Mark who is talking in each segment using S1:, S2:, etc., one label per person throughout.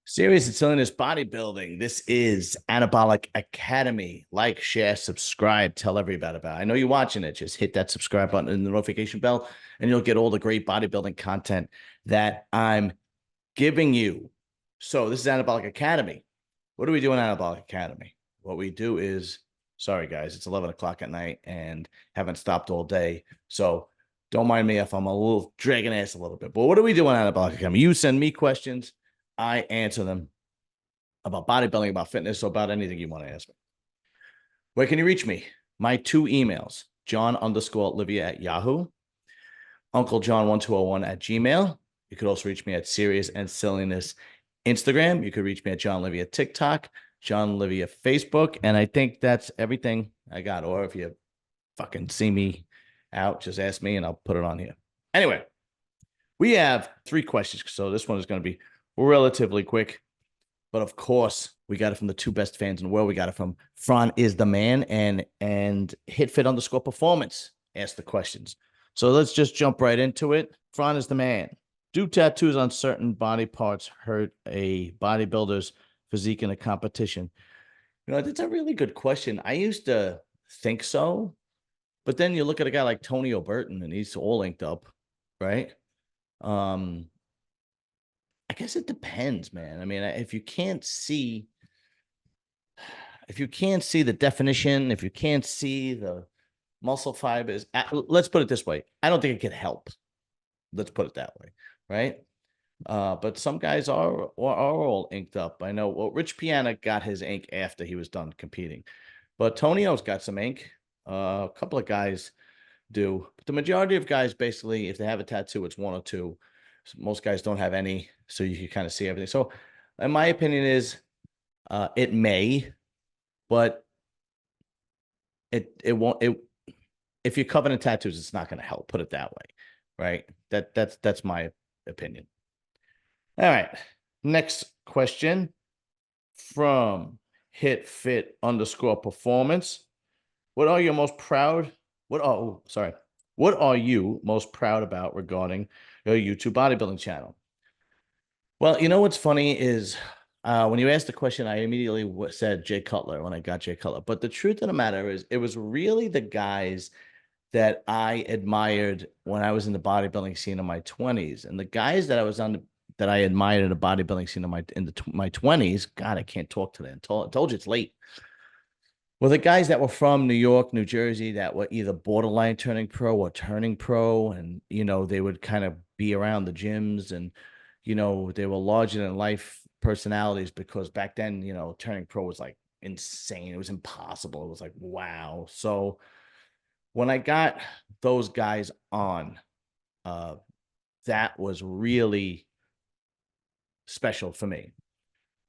S1: Serious and silliness bodybuilding. This is Anabolic Academy. Like, share, subscribe, tell everybody about it. I know you're watching it. Just hit that subscribe button and the notification bell, and you'll get all the great bodybuilding content that I'm giving you. So, this is Anabolic Academy. What do we do in Anabolic Academy? What we do is, sorry guys, it's 11 o'clock at night and haven't stopped all day. So, don't mind me if I'm a little dragging ass a little bit. But what do we do in Anabolic Academy? You send me questions. I answer them about bodybuilding, about fitness, or about anything you want to ask me. Where can you reach me? My two emails, John_Livia@Yahoo, Uncle John1201 @Gmail. You could also reach me at Serious and Silliness Instagram. You could reach me at John Livia TikTok, John Livia Facebook. And I think that's everything I got. Or if you fucking see me out, just ask me and I'll put it on here. Anyway, we have 3 questions. So this one is going to be relatively quick. But of course, we got it from the 2 best fans in the world. We got it from Fran is the man and HitFit_performance asked the questions. So let's just jump right into it. Fran is the man. Do tattoos on certain body parts hurt a bodybuilder's physique in a competition? You know, that's a really good question. I used to think so, but then you look at a guy like Tony O'Burton and he's all inked up, right? I guess it depends, man. I mean, if you can't see the definition, if you can't see the muscle fibers, let's put it this way. I don't think it could help. Let's put it that way, right? But some guys are all inked up. I know. Well, Rich Piana got his ink after he was done competing, but Tonio's got some ink. A couple of guys do, but the majority of guys basically, if they have a tattoo, it's 1 or 2. Most guys don't have any, so you can kind of see everything. So, in my opinion, is it may, but it won't. If you're covered in tattoos, it's not going to help. Put it that way, right? That's my opinion. All right, next question from HitFit_performance. What are you most proud? What are you most proud about regarding your YouTube bodybuilding channel? Well, you know what's funny is when you asked the question, I immediately said Jay Cutler when I got Jay Cutler. But the truth of the matter is, it was really the guys that I admired when I was in the bodybuilding scene in my 20s, and the guys that I was on that I admired in the bodybuilding scene in my 20s. God, I can't talk today. I told you it's late. Well, the guys that were from New York, New Jersey, that were either borderline turning pro or turning pro, and they would kind of be around the gyms, and they were larger than life personalities because back then, turning pro was like insane. It was impossible. It was like, wow. So when I got those guys on, that was really special for me.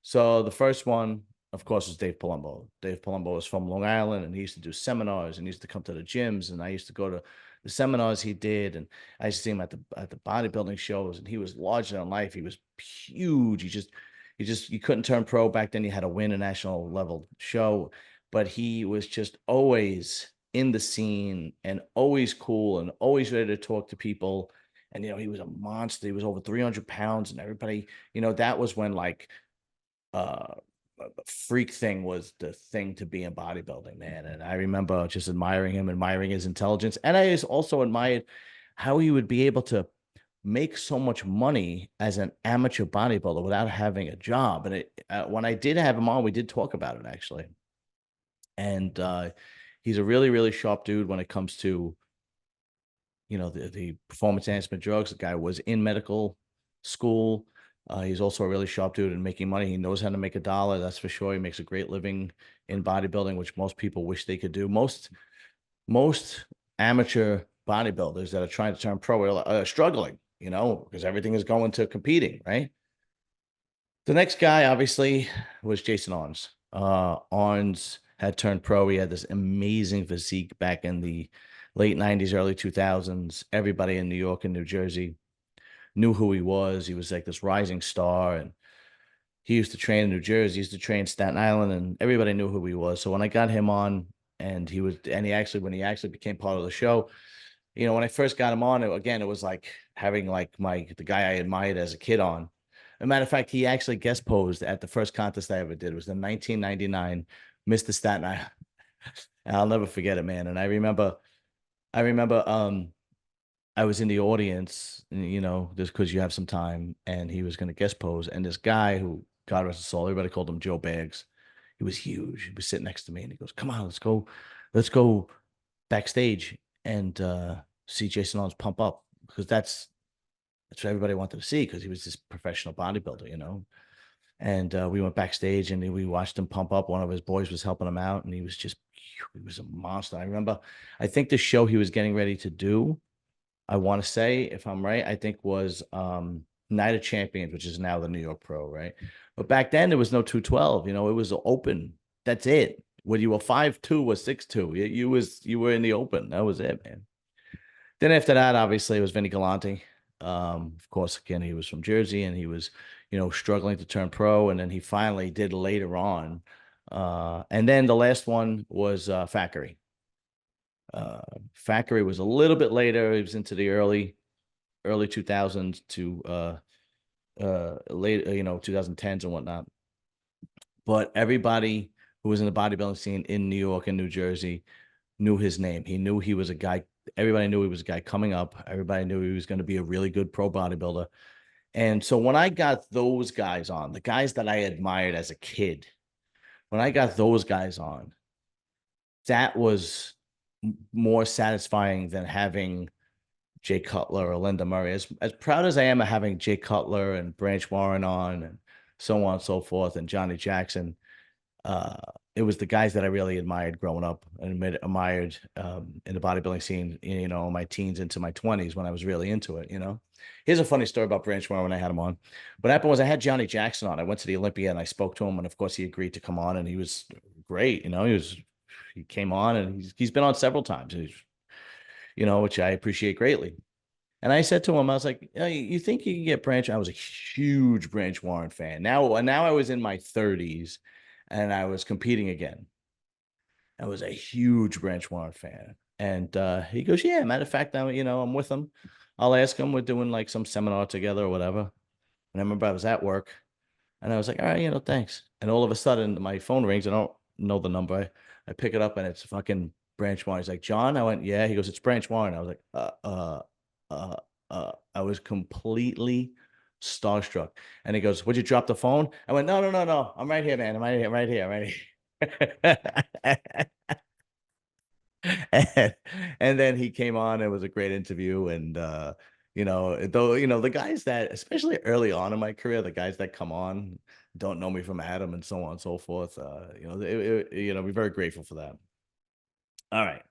S1: So the first one, of course, was Dave Palumbo. Dave Palumbo was from Long Island, and he used to do seminars, and he used to come to the gyms, and I used to go to the seminars he did, and I used to see him at the bodybuilding shows, and he was larger than life. He was huge. You couldn't turn pro back then. You had to win a national level show, but he was just always in the scene and always cool and always ready to talk to people. And he was a monster. He was over 300 pounds, and everybody, that was when like the freak thing was the thing to be in bodybuilding, man. And I remember just admiring him, admiring his intelligence. And I also admired how he would be able to make so much money as an amateur bodybuilder without having a job. And when I did have him on, we did talk about it actually. And he's a really, really sharp dude when it comes to, the performance enhancement drugs. The guy was in medical school. He's also a really sharp dude in making money. He knows how to make a dollar. That's for sure. He makes a great living in bodybuilding, which most people wish they could do. Most amateur bodybuilders that are trying to turn pro are struggling, because everything is going to competing, right? The next guy, obviously, was Jason Arns. Arns had turned pro. He had this amazing physique back in the late 90s, early 2000s. Everybody in New York and New Jersey knew who he was. He was like this rising star, and he used to train in New Jersey. He used to train Staten Island, and everybody knew who he was. So when I got him on, when he actually became part of the show, when I first got him on, it was like having like the guy I admired as a kid on. As a matter of fact, he actually guest posed at the first contest I ever did. It was in 1999, Mr. Staten Island. I'll never forget it, man. And I remember, I was in the audience, just because you have some time, and he was going to guest pose. And this guy who, God rest his soul, everybody called him Joe Bags. He was huge. He was sitting next to me, and he goes, "Come on, let's go backstage and see Jason Owens pump up, because that's what everybody wanted to see, because he was this professional bodybuilder. And we went backstage and we watched him pump up. One of his boys was helping him out, and he was a monster. I think the show he was getting ready to do, I want to say, if I'm right, I think was Night of Champions, which is now the New York Pro, right? But back then there was no 212, it was open. That's it. Whether you were 5'2" or 6'2", you were in the open. That was it, man. Then after that, obviously, it was Vinny Galante. Of course, again, he was from Jersey, and he was, struggling to turn pro, and then he finally did later on. And then the last one was Fackery. Fackery was a little bit later. He was into the early 2000s to late, 2010s and whatnot. But everybody who was in the bodybuilding scene in New York and New Jersey knew his name. He knew he was a guy. Everybody knew he was a guy coming up. Everybody knew he was going to be a really good pro bodybuilder. And so when I got those guys on, the guys that I admired as a kid, when I got those guys on, that was more satisfying than having Jay Cutler or Linda Murray. As proud as I am of having Jay Cutler and Branch Warren on, and so on and so forth, and Johnny Jackson, it was the guys that I really admired growing up, and admired in the bodybuilding scene, in my teens into my 20s, when I was really into it. Here's a funny story about Branch Warren when I had him on. What happened was I had Johnny Jackson on. I went to the Olympia and I spoke to him, and of course he agreed to come on, and he was great. He came on, and he's been on several times, which I appreciate greatly. And I said to him, I was like, you think you can get Branch? I was a huge Branch Warren fan. Now I was in my 30s, and I was competing again. I was a huge Branch Warren fan. And he goes, yeah, matter of fact, I'm with him. I'll ask him. We're doing like some seminar together or whatever. And I remember I was at work, and I was like, all right, thanks. And all of a sudden my phone rings. I don't know the number. I pick it up, and it's fucking Branch Warren. He's like, John? I went, yeah. He goes, it's Branch Warren. I was like, I was completely starstruck. And he goes, would you drop the phone? I went, no. I'm right here, man. I'm right here. And then he came on. It was a great interview. And, the guys that, especially early on in my career, the guys that come on don't know me from Adam, and so on and so forth. We're very grateful for that. All right.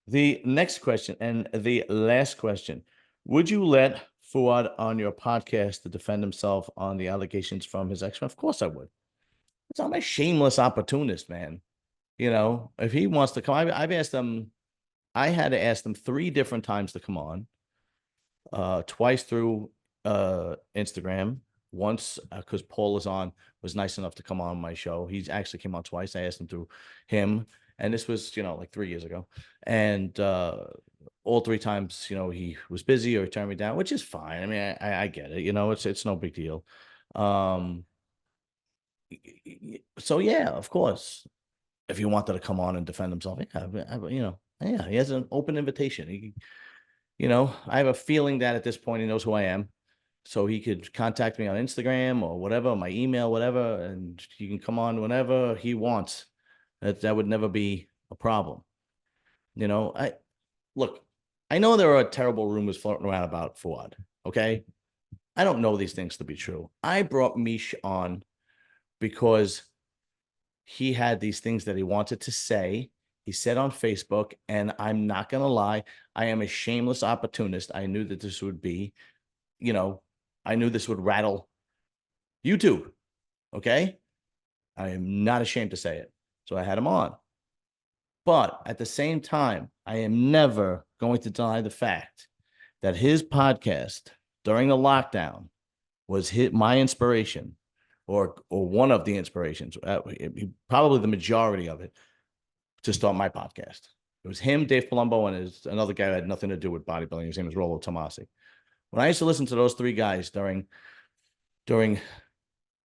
S1: The next question, and the last question: would you let Fuad on your podcast to defend himself on the allegations from his ex-wife? Of course I would. I'm a shameless opportunist, man. If he wants to come, I've asked him. I had to ask him 3 different times to come on. Twice through Instagram. Once because Paul was nice enough to come on my show. He actually came on twice. I asked him through him. And this was, like 3 years ago. And all 3 times, he was busy or he turned me down, which is fine. I mean, I get it. It's no big deal. So yeah, of course, if he wanted to come on and defend himself, yeah, he has an open invitation. I have a feeling that at this point he knows who I am. So he could contact me on Instagram or whatever, my email, whatever, and he can come on whenever he wants. That would never be a problem. I know there are terrible rumors floating around about Fuad. Okay. I don't know these things to be true. I brought Mish on because he had these things that he wanted to say. He said on Facebook, and I'm not going to lie, I am a shameless opportunist. I knew that this would be, I knew this would rattle YouTube. Okay. I am not ashamed to say it. So I had him on. But at the same time, I am never going to deny the fact that his podcast during the lockdown was my inspiration, or one of the inspirations, probably the majority of it, to start my podcast. It was him, Dave Palumbo, and another guy who had nothing to do with bodybuilding. His name was Rollo Tomasi. When I used to listen to those 3 guys during during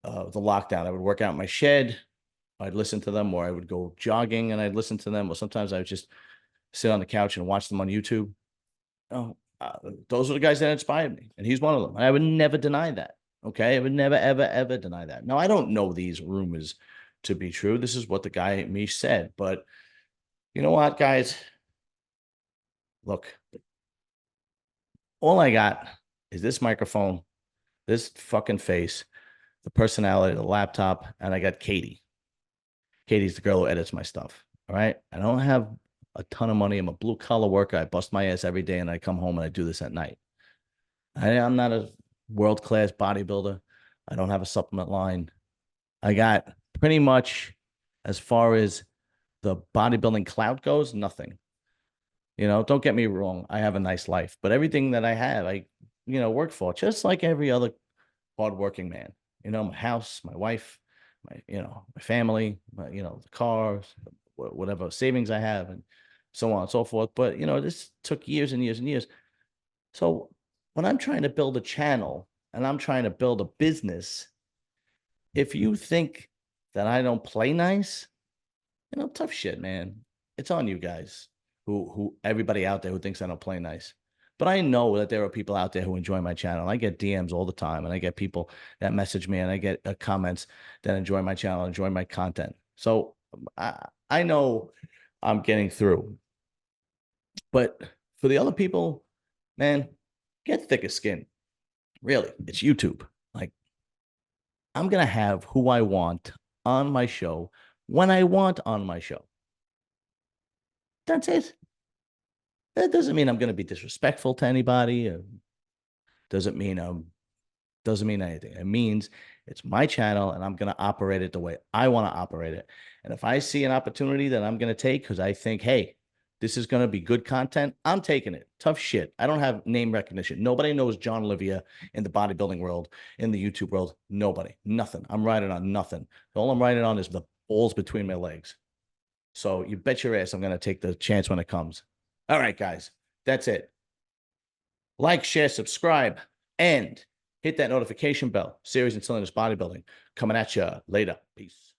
S1: the lockdown. I would work out in my shed. I'd listen to them, or I would go jogging and I'd listen to them, or sometimes I would just sit on the couch and watch them on YouTube. Oh, those are the guys that inspired me, and he's one of them. I would never deny that. Okay, I would never, ever, ever deny that. Now, I don't know these rumors to be true. This is what the guy Mish said, but you know what, guys? Look, all I got is this microphone, this fucking face, the personality, the laptop, and I got Katie. Katie's the girl who edits my stuff. All right. I don't have a ton of money. I'm a blue collar worker. I bust my ass every day and I come home and I do this at night. I'm not a world class bodybuilder. I don't have a supplement line. I got pretty much, as far as the bodybuilding clout goes, nothing. You know, don't get me wrong. I have a nice life, but everything that I have, I, work for just like every other hardworking man. My house, my wife, my family, the cars, whatever savings I have, and so on and so forth. But this took years and years and years. So when I'm trying to build a channel and I'm trying to build a business, if you think that I don't play nice, tough shit, man. It's on you guys, who everybody out there who thinks I don't play nice. But I know that there are people out there who enjoy my channel. I get DMs all the time, and I get people that message me, and I get comments that enjoy my channel, enjoy my content. So I know I'm getting through. But for the other people, man, get thicker skin. Really, it's YouTube. Like, I'm going to have who I want on my show when I want on my show. That's it. That doesn't mean I'm going to be disrespectful to anybody. Or doesn't mean anything. It means it's my channel and I'm going to operate it the way I want to operate it. And if I see an opportunity that I'm going to take because I think, hey, this is going to be good content, I'm taking it. Tough shit. I don't have name recognition. Nobody knows John Olivia in the bodybuilding world, in the YouTube world. Nobody. Nothing. I'm riding on nothing. All I'm riding on is the balls between my legs. So you bet your ass I'm going to take the chance when it comes. All right, guys. That's it. Like, share, subscribe, and hit that notification bell. Serious and Silliness Bodybuilding coming at you later. Peace.